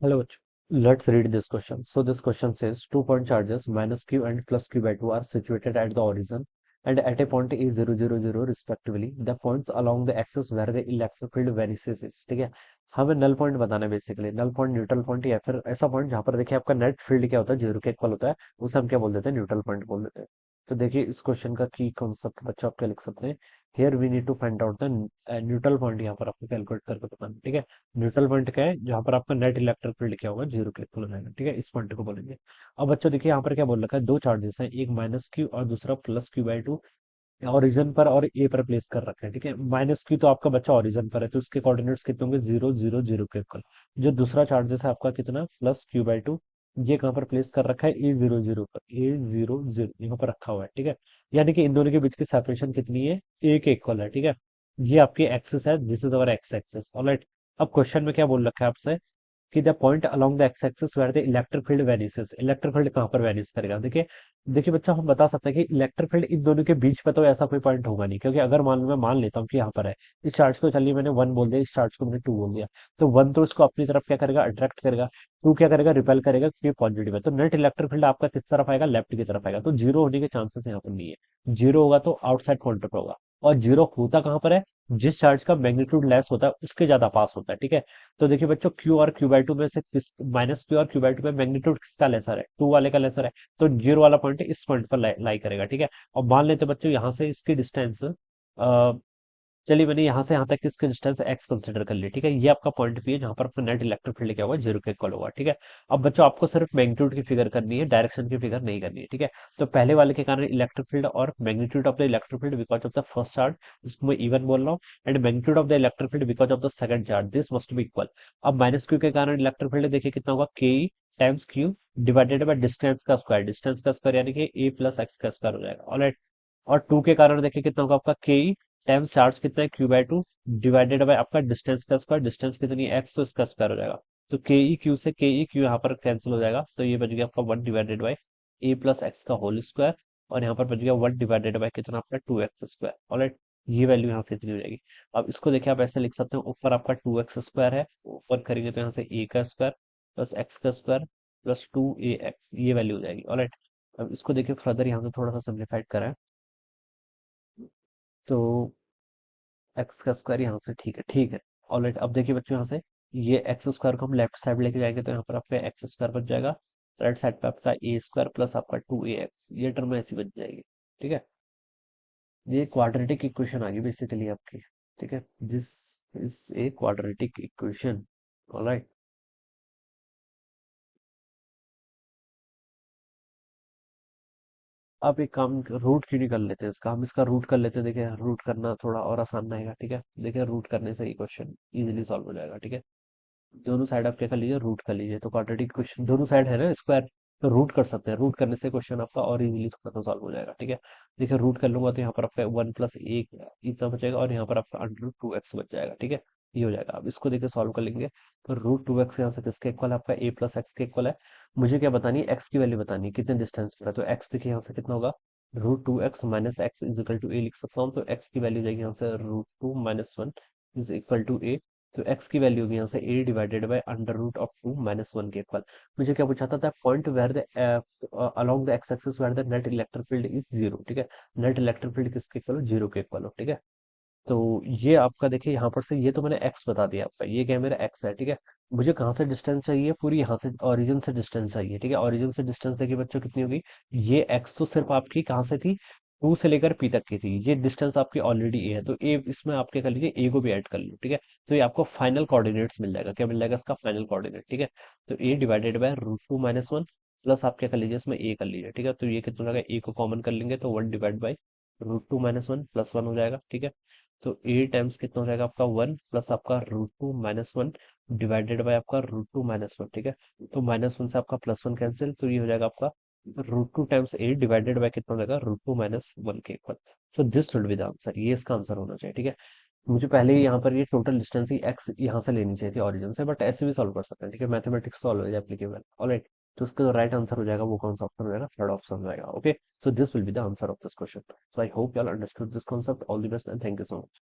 Hello, let's read this question. So this question says two point charges minus q and plus q by 2 are situated at the origin and at a point a 0 0 0 respectively. The points along the axis where the electric field vanishes is ठीक है। हमें नल point बताना है basically, null point, neutral point या फिर ऐसा point जहां पर देखिए आपका नेट फील्ड क्या होता है, जीरो के इक्वल होता है, उसे हम क्या बोल देते हैं, न्यूट्रल पॉइंट बोल देते हैं। तो देखिए इस क्वेश्चन का की कॉन्सेप्ट बच्चा आप क्या लिख सकते हैं, here we need to find out the neutral point, यहाँ पर आपको कैलकुलेट करके बताना है, ठीक है। न्यूट्रल पॉइंट क्या है, जहां पर आपका नेट इलेक्ट्रिक फील्ड क्या होगा, जीरो के इक्वल हो जाएगा, ठीक है। इस पॉइंट को बोलेंगे। अब बच्चों देखिए यहाँ पर क्या बोल रखा है, दो चार्जेस हैं, एक माइनस क्यू और दूसरा plus Q by two, origin पर और ए पर प्लेस कर रखा है, ठीक है। माइनस क्यू तो आपका बच्चा ओरिजिन पर है, तो उसके कोऑर्डिनेट्स कितने होंगे, जीरो जीरो जीरो के इक्वल। जो दूसरा चार्जेस है आपका कितना, प्लस क्यू बाई टू, ये कहाँ पर प्लेस कर रखा है, ए जीरो जीरो पर, ए जीरो जीरो यहाँ पर रखा हुआ है, ठीक है। यानी कि इन दोनों के बीच की सेपरेशन कितनी है, ए के इक्वल है, ठीक है। ये आपकी एक्सिस है, this is our x axis, alright. अब क्वेश्चन में क्या बोल रखा है आपसे कि the point along the x axis where the electric field vanishes, electric field कहाँ पर वेनिस करेगा। देखिए देखिए बच्चा, हम बता सकते हैं कि इलेक्ट्रिक फील्ड इन दोनों के बीच में तो ऐसा कोई पॉइंट होगा नहीं, क्योंकि अगर मैं मान लेता हूँ कि यहाँ पर है, इस चार्ज को चलिए मैंने वन बोल दिया, इस चार्ज को मैंने टू बोल दिया, तो वन तो इसको अपनी तरफ क्या करेगा, अट्रैक्ट करेगा, टू क्या करेगा, रिपेल करेगा, क्योंकि पॉजिटिव है। तो नेट इलेक्ट्रिक फील्ड आपका किस तरफ आएगा, लेफ्ट की तरफ आएगा, तो जीरो होने के चांसेस यहाँ पर नहीं है। जीरो होगा तो आउटसाइड पॉइंट पर होगा, और जीरो होता कहाँ पर है, जिस चार्ज का मैग्नीट्यूड लेस होता है उसके ज्यादा पास होता है, ठीक है। तो देखिए बच्चों, क्यू और क्यू बाई टू में से किस, माइनस क्यू और क्यू बाई टू में मैग्नीट्यूड किसका लेसर है, टू वाले का लेसर है, तो जीरो वाला पॉइंट इस पॉइंट पर लाई करेगा, ठीक है। और मान लेते हैं बच्चों यहाँ से इसकी डिस्टेंस, चलिए मैंने यहाँ से यहाँ तक इसकी डिस्टेंस एक्स कंसिडर कर ली, ठीक है। ये आपका पॉइंट पी है जहाँ पर अपना नेट इलेक्ट्रिक फील्ड क्या होगा, जीरो के इक्वल होगा, ठीक है। अब बच्चों आपको सिर्फ मैग्नीट्यूड की फिगर करनी है, डायरेक्शन की फिगर नहीं करनी है, ठीक है। तो पहले वाले के कारण इलेक्ट्रिक फील्ड और magnitude of the electric field because of the first charge, इसको मैं इवन बोल रहा हूँ, and magnitude of the electric field because of the second charge, this must be equal. अब माइनस क्यू के कारण इलेक्ट्रिक फील्ड देखिए कितना होगा, के times Q divided by distance का स्क्वायर, डिस्टेंस का स्क्वायर यानी कि ए प्लस एक्स का स्क्वायर हो जाएगा, ऑलराइट। और टू के कारण देखिए कितना होगा आपका, के टाइम्स चार्ज कितना है, Q by two, divided by आपका डिस्टेंस का स्क्वायर, डिस्टेंस कितनी है, एक्स, तो इसका स्क्वायर हो जाएगा। तो के ई क्यू से के ई क्यू यहाँ पर कैंसिल हो जाएगा, तो ये बच गया आपका one divided by A plus x का होल स्क्वायर, और यहाँ पर बच गया वन डिवाइडेड बाई कितना आपका, टू एक्स स्क्वायर, ऑलराइट। ये वैल्यू यहाँ से इतनी हो जाएगी। अब इसको देखिए आप ऐसे लिख सकते हो, ऊपर आपका टू एक्स स्क्वायर है, ऊपर करेंगे तो यहाँ से ए का स्क्वायर प्लस एक्स का स्क्वायर प्लस टू ए एक्स, ये वैल्यू हो जाएगी, ऑलराइट। अब इसको देखिए फर्दर यहाँ से थोड़ा सा सिम्प्लीफाइड करें, तो एक्स का स्क्वायर यहाँ से, ठीक है, ठीक है, ऑलराइट। अब देखिए बच्चों यहाँ से ये एक्स स्क्वायर को हम लेफ्ट साइड लेके जाएंगे, तो यहाँ पर आपका एक्स स्क्वायर बच जाएगा, राइट साइड पे आपका ए स्क्वायर प्लस आपका टू ए एक्स, ये टर्म ऐसी बच जाएगी, ठीक है। ये क्वाड्रेटिक इक्वेशन आ गई बेसिकली आपकी, ठीक है। This is a quadratic equation, alright. अब एक काम, रूट क्यों नहीं कर लेते हैं इसका, हम इसका रूट कर लेते हैं, देखिए रूट करना थोड़ा और आसान रहेगा, ठीक है। देखिए रूट करने से ये क्वेश्चन इजीली सॉल्व हो जाएगा, ठीक है। दोनों साइड आप क्या कर लीजिए, रूट कर लीजिए, तो क्वाड्रेटिक क्वेश्चन दोनों साइड है ना स्क्वायर, तो रूट कर सकते हैं, रूट करने से क्वेश्चन आपका और इजीली थोड़ा सा सॉल्व हो जाएगा, ठीक है। देखिए रूट कर लूंगा तो यहाँ पर आपका वन प्लस एक इतना बचेगा, और यहाँ पर आपका अंडर टू एक्स बच जाएगा, ठीक है। ये हो जाएगा। अब इसको देखिए सॉल्व कर लेंगे, तो रूट टू एक्स यहाँ से किसके इक्वल है, आपका ए प्लस एक्स के इक्वल है। मुझे क्या बतानी है, एक्स की वैल्यू बतानी है, कितने डिस्टेंस पर है, तो एक्स देखिए यहाँ से कितना होगा, root two x minus x is equal to a लिख सकता हूँ, तो एक्स की वैल्यू जाएगी यहाँ से root two minus one is equal to a, तो x की वैल्यू होगी यहाँ से a divided by under root of two minus one के इक्वल। मुझे क्या पूछा था, point where the along the x axis where the net electric field is zero, ठीक है। नेट इलेक्ट्रिक फील्ड किसके इक्वल हो, जीरो के इक्वल हो, ठीक है। तो ये आपका देखिए यहाँ पर से, ये तो मैंने x बता दिया आपका, ये क्या है, मेरा x है, ठीक है। मुझे कहाँ से डिस्टेंस चाहिए, पूरी यहाँ से ओरिजिन से डिस्टेंस चाहिए, ठीक है। ओरिजिन से डिस्टेंस देखिए बच्चों कितनी होगी, ये x तो सिर्फ आपकी कहाँ से थी, टू से लेकर p तक की थी, ये डिस्टेंस आपकी ऑलरेडी a है, तो a इसमें आप क्या कर लीजिए, a को भी ऐड कर लो, ठीक है। तो ये आपको फाइनल कोऑर्डिनेट्स मिल जाएगा, क्या मिल जाएगा इसका, फाइनल कोऑर्डिनेट, ठीक है। तो a divided by root two minus one plus आप क्या कर लीजिए, इसमें a कर लीजिए, ठीक है। तो ये कितना हो जाएगा, a को कॉमन कर लेंगे तो one divide by root two minus one plus one हो जाएगा, ठीक है। तो ए टाइम्स कितना हो जाएगा आपका, वन प्लस आपका root two minus one divided by आपका रूट टू माइनस वन, ठीक है। तो माइनस वन से आपका प्लस वन कैंसिल, तो ये हो जाएगा आपका root two times a divided by कितना हो जाएगा, रूट टू माइनस वन के equal. So this will be the answer, ये इसका आंसर होना चाहिए, ठीक है। मुझे पहले ही यहाँ पर ये टोटल डिस्टेंस ही एक्स यहाँ से लेनी चाहिए थी ओरिजिन से, बट ऐसे भी सॉल्व कर सकते हैं, ठीक है। मैथमेटिक्स तो ऑलवेज एप्लीकेबल, ऑलराइट। तो उसका जो राइट आंसर हो जाएगा वो कौन सा ऑप्शन हो जाएगा, थर्ड ऑप्शन हो जाएगा, okay. So this will be the answer of this question. So I hope you all understood this concept, all the best and thank you so much.